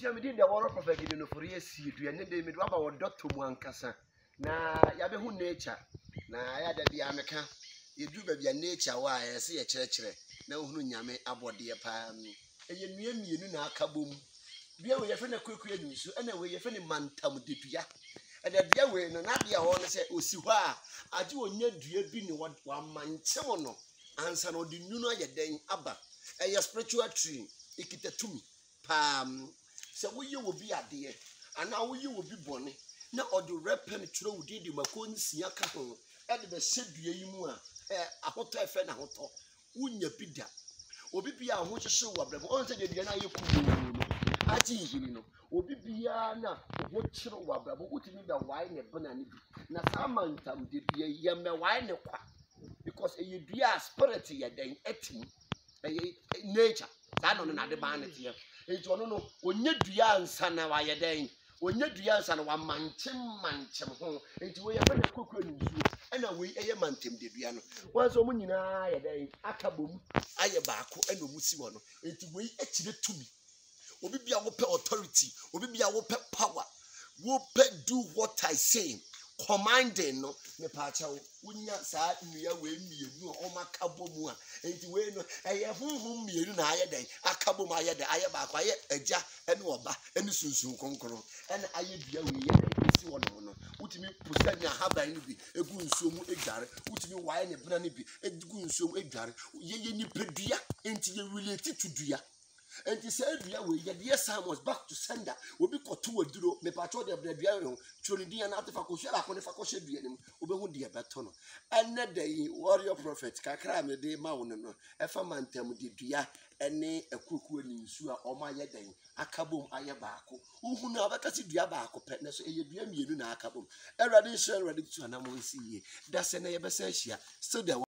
Tia me din the warrior prophet di no for yesi du ene de me do aba wo dotto mu ankasa na ya be hu nature na ya da bia meka yedu ba bia nature wa ya se ye kire na hunu nyame abode pa eye nua mienu na akabom bia we ye fe na kwekwe nusu ena we ye fe ni mantam dedua ena bia we no na bia ho no se osi hɔ a age onya dua bi ni wa manche wo no ansa no de nunu ayeden aba eye spiritual tree ikitatumi pam se wo ye wo bi ade ana wo ye wo bi bone na odo repen tro wo di mako nsia ka ho e de be hyedua yi mu a ahoto efe na hoto unya bida obi bia ho hyehye wo abrabo on se de bia na ye ku no ati hiri no obi bia na wo kyere wo abrabo utimi da wai ne bana ne bi na samantam de bia ye me wai ne kwa because e dua spirit ye den etim nature that no na de ban it here enti ono no onye dua ansa na wa ye den onye dua ansa na wa manchem ho enti we ye fa na kokoro ni nsuo ena we eye mantem de dua no wanso mu nyina ye den akabom aye baako ena mu si wo no enti we akire tumi obi bia wo pe authority obi bia wo pe power wo pe do what I say commanding no me pa cha wonya saa nnua we mienu o makabomu a enti we no eye hunhum mienu na aye den akabomu aye den aye ba kwa aye agya ene oba ene sunsun konkron ene aye dua we ye den esi wono no utimi pusanya haban no bi egu nsuo mu egare utimi wae ne bena ne bi egu nsuo mu egare ye ni pedua enti ye relate to dua. And he said, "We Sam was back to sender. We be caught to a duro. Me patrol the bread. Tronidian after Fakosha, Fakosha, Ubehu dear Batono. And that day, warrior prophet, Kakram, de Mauno, a famantem de Dia, and a cook winning Sua or my yading, a kabum ayabaco, who never can see Diabaco, petness, a year, you do not kabum. A radition ready to an amonsi. That's an ever says, so there